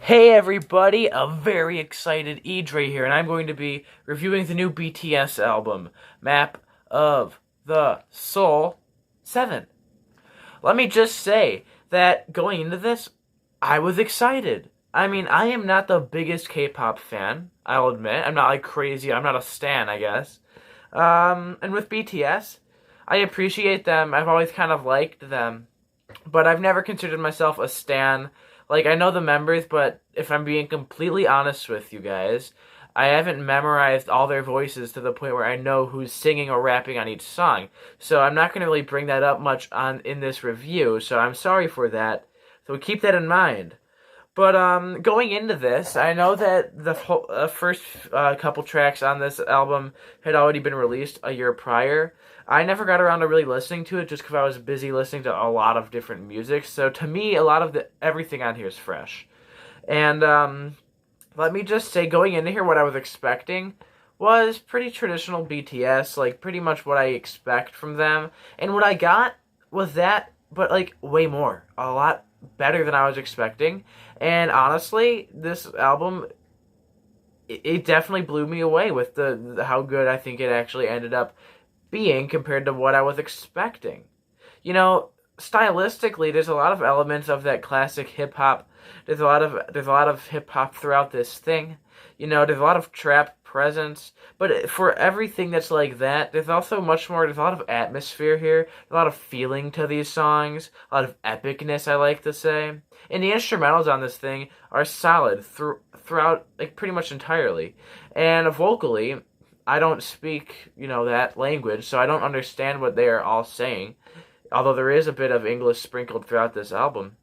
Hey everybody, a very excited Edre here, and I'm going to be reviewing the new BTS album, Map of the Soul 7. Let me just say that going into this, I was excited. I mean, I am not the biggest K-pop fan, I'll admit. I'm not like crazy, I'm not a stan, I guess. And with BTS, I appreciate them, I've always kind of liked them, but I've never considered myself a stan. Like, I know the members, but if I'm being completely honest with you guys, I haven't memorized all their voices to the point where I know who's singing or rapping on each song. So I'm not going to really bring that up much on in this review, so I'm sorry for that. So keep that in mind. But going into this, I know that the first couple tracks on this album had already been released a year prior. I never got around to really listening to it just because I was busy listening to a lot of different music. So to me, a lot of everything on here is fresh. And let me just say, going into here, what I was expecting was pretty traditional BTS, like pretty much what I expect from them. And what I got was that, but like way more, a lot better than I was expecting. And honestly, this album, it definitely blew me away with the how good I think it actually ended up being compared to what I was expecting. You know, stylistically, there's a lot of elements of that classic hip hop. There's a lot of hip hop throughout this thing. You know, there's a lot of trap presence, but for everything that's like that, there's also much more. There's a lot of atmosphere here, a lot of feeling to these songs, a lot of epicness, I like to say. And the instrumentals on this thing are solid throughout, like pretty much entirely. And vocally, I don't speak, that language, so I don't understand what they are all saying, although there is a bit of English sprinkled throughout this album.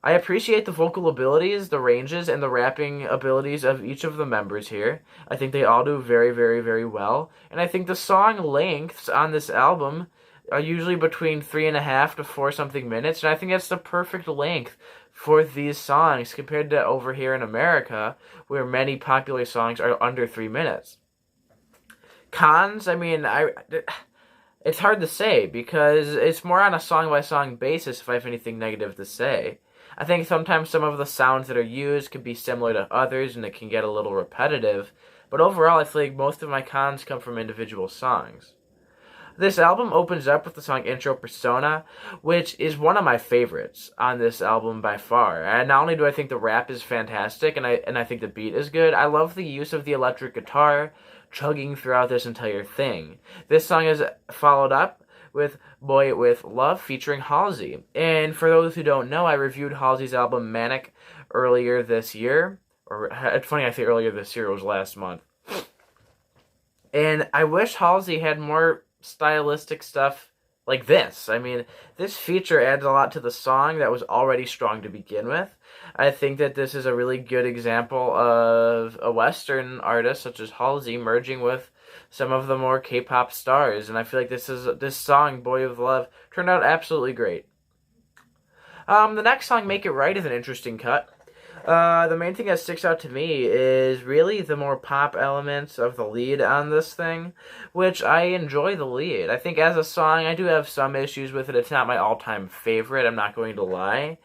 I appreciate the vocal abilities, the ranges, and the rapping abilities of each of the members here. I think they all do very, very, very well. And I think the song lengths on this album are usually between 3.5 to 4 something minutes, and I think that's the perfect length for these songs compared to over here in America, where many popular songs are under 3 minutes. Cons, I mean, it's hard to say because it's more on a song-by-song basis if I have anything negative to say. I think sometimes some of the sounds that are used can be similar to others and it can get a little repetitive, but overall I feel like most of my cons come from individual songs. This album opens up with the song Intro Persona, which is one of my favorites on this album by far. And not only do I think the rap is fantastic and I think the beat is good, I love the use of the electric guitar chugging throughout this entire thing. This song is followed up with Boy With Love featuring Halsey. And for those who don't know, I reviewed Halsey's album Manic earlier this year. Or it's funny I say earlier this year, it was last month. And I wish Halsey had more stylistic stuff like this. I mean, this feature adds a lot to the song that was already strong to begin with. I think that this is a really good example of a Western artist such as Halsey merging with some of the more K-pop stars, and I feel like this song, Boy of Love, turned out absolutely great. The next song, Make It Right, is an interesting cut. The main thing that sticks out to me is really the more pop elements of the lead on this thing, which I enjoy the lead. I think as a song, I do have some issues with it. It's not my all-time favorite, I'm not going to lie.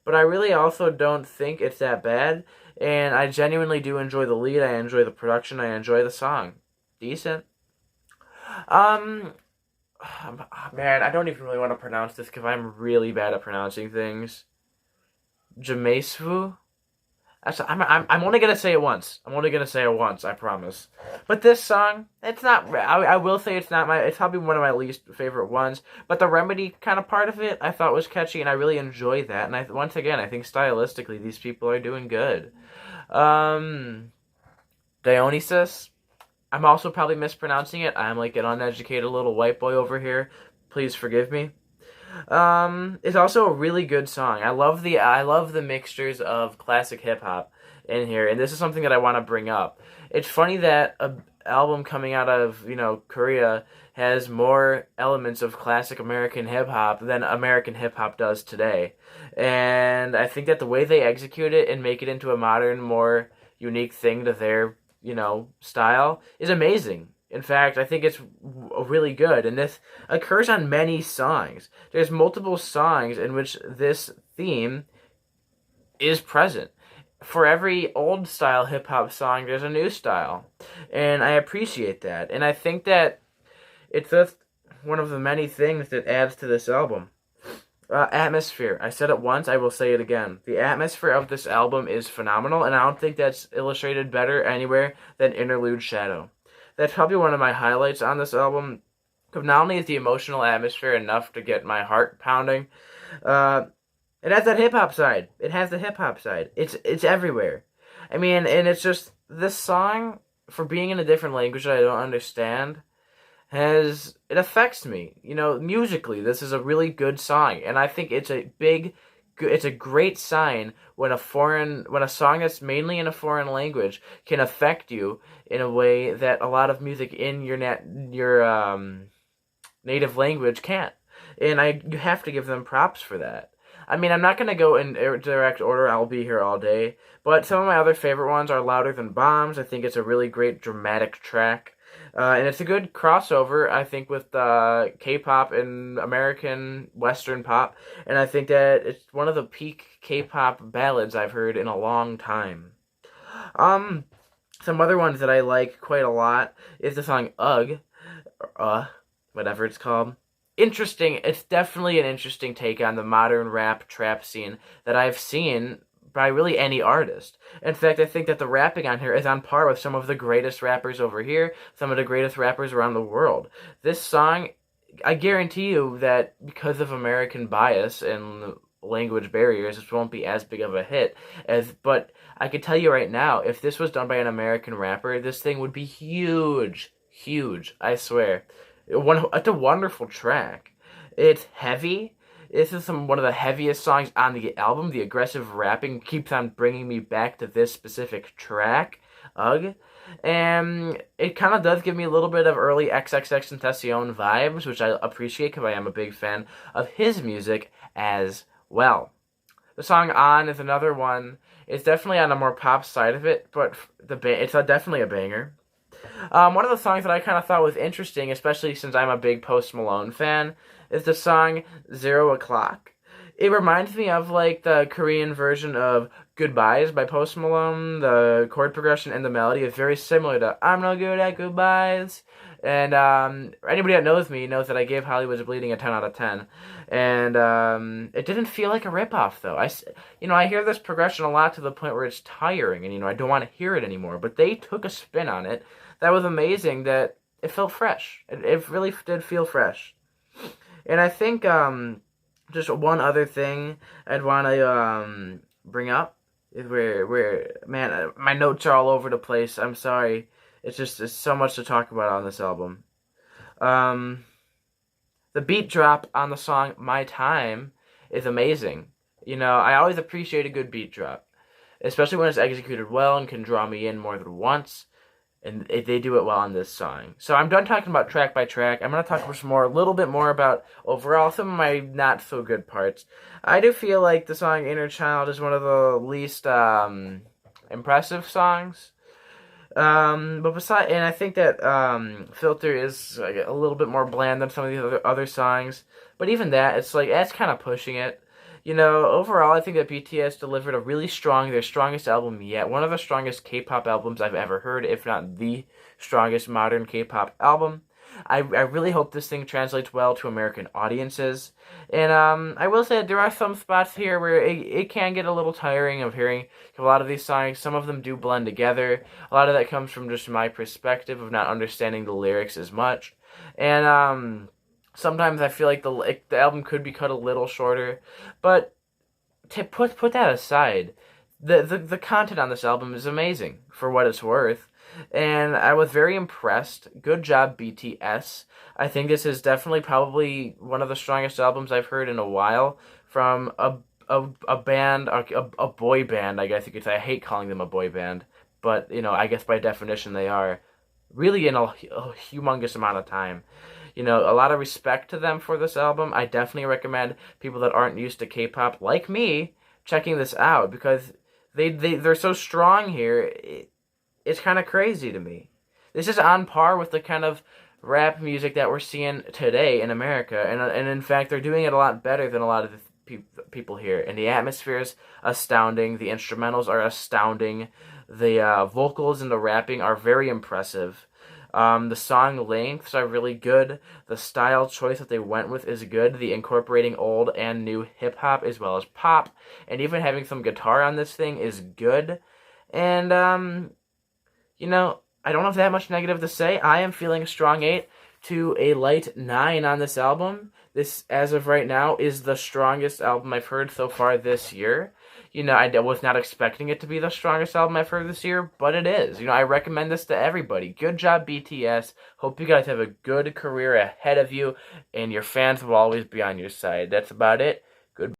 But I really also don't think it's that bad, and I genuinely do enjoy the lead, I enjoy the production, I enjoy the song. Decent. Man, I don't even really want to pronounce this because I'm really bad at pronouncing things. Jameisvu? I'm only gonna say it once. I promise. But this song, it's not. I will say it's not my. It's probably one of my least favorite ones. But the Remedy kind of part of it, I thought was catchy, and I really enjoyed that. And once again, I think stylistically, these people are doing good. Dionysus. I'm also probably mispronouncing it. I'm like an uneducated little white boy over here. Please forgive me. It's also a really good song. I love the mixtures of classic hip hop in here, and this is something that I want to bring up. It's funny that an album coming out of, Korea has more elements of classic American hip hop than American hip hop does today. And I think that the way they execute it and make it into a modern, more unique thing to their, style is amazing. In fact, I think it's really good, and this occurs on many songs. There's multiple songs in which this theme is present. for every old style hip hop song, there's a new style, and I appreciate that. And I think that it's just one of the many things that adds to this album. Atmosphere. I said it once, I will say it again. The atmosphere of this album is phenomenal, and I don't think that's illustrated better anywhere than Interlude Shadow. That's probably one of my highlights on this album. Because not only is the emotional atmosphere enough to get my heart pounding, uh, it has that hip hop side. It has the hip hop side. It's everywhere. I mean, and it's just this song, for being in a different language that I don't understand, it affects me. You know, musically, this is a really good song, and I think it's a great sign when a song that's mainly in a foreign language can affect you in a way that a lot of music in your native language can't. And you have to give them props for that. I mean, I'm not going to go in direct order. I'll be here all day. But some of my other favorite ones are Louder Than Bombs. I think it's a really great dramatic track. And it's a good crossover, I think, with K-pop and American Western pop. And I think that it's one of the peak K-pop ballads I've heard in a long time. Some other ones that I like quite a lot is the song Ugh, whatever it's called. Interesting. It's definitely an interesting take on the modern rap trap scene that I've seen by really any artist. In fact, I think that the rapping on here is on par with some of the greatest rappers over here, some of the greatest rappers around the world. This song, I guarantee you that because of American bias and language barriers, this won't be as big of a hit but I can tell you right now, if this was done by an American rapper, this thing would be huge. Huge, I swear. It's a wonderful track. It's heavy. This is one of the heaviest songs on the album. The aggressive rapping keeps on bringing me back to this specific track, Ugh. And it kind of does give me a little bit of early XXXTentacion vibes, which I appreciate because I am a big fan of his music as well. The song On is another one. It's definitely on a more pop side of it, but it's definitely a banger. One of the songs that I kind of thought was interesting, especially since I'm a big Post Malone fan, is the song 0 O'Clock. It reminds me of like the Korean version of Goodbyes by Post Malone. The chord progression and the melody is very similar to I'm No Good at Goodbyes. And anybody that knows me knows that I gave Hollywood's Bleeding a 10 out of 10. And it didn't feel like a ripoff, though. I hear this progression a lot to the point where it's tiring, and I don't want to hear it anymore. But they took a spin on it that was amazing, that it felt fresh. It really did feel fresh. And I think just one other thing I'd want to bring up is man, my notes are all over the place. I'm sorry. It's so much to talk about on this album. The beat drop on the song My Time is amazing. I always appreciate a good beat drop, especially when it's executed well and can draw me in more than once. And they do it well on this song. So I'm done talking about track by track. I'm going to talk a little bit more about overall some of my not so good parts. I do feel like the song Inner Child is one of the least impressive songs. And I think that Filter is like a little bit more bland than some of the other songs. But even that, that's kind of pushing it. Overall, I think that BTS delivered their strongest album yet. One of the strongest K-pop albums I've ever heard, if not the strongest modern K-pop album. I really hope this thing translates well to American audiences. And I will say that there are some spots here where it can get a little tiring of hearing a lot of these songs. Some of them do blend together. A lot of that comes from just my perspective of not understanding the lyrics as much. And sometimes I feel like the album could be cut a little shorter, but to put that aside, the content on this album is amazing for what it's worth, and I was very impressed. Good job, BTS. I think this is definitely probably one of the strongest albums I've heard in a while from a band, a boy band, I guess you could say. I hate calling them a boy band, but I guess by definition they are. Really in a humongous amount of time. A lot of respect to them for this album. I definitely recommend people that aren't used to K-pop, like me, checking this out, because they're so strong here. It's kind of crazy to me. This is on par with the kind of rap music that we're seeing today in America, and in fact, they're doing it a lot better than a lot of people here, and the atmosphere is astounding. The instrumentals are astounding. The vocals and the rapping are very impressive. The song lengths are really good. The style choice that they went with is good. The incorporating old and new hip hop as well as pop, and even having some guitar on this thing is good. And I don't have that much negative to say. I am feeling a strong 8 to a light 9 on this album. This, as of right now, is the strongest album I've heard so far this year. I was not expecting it to be the strongest album I've heard this year, but it is. I recommend this to everybody. Good job, BTS. Hope you guys have a good career ahead of you, and your fans will always be on your side. That's about it. Good.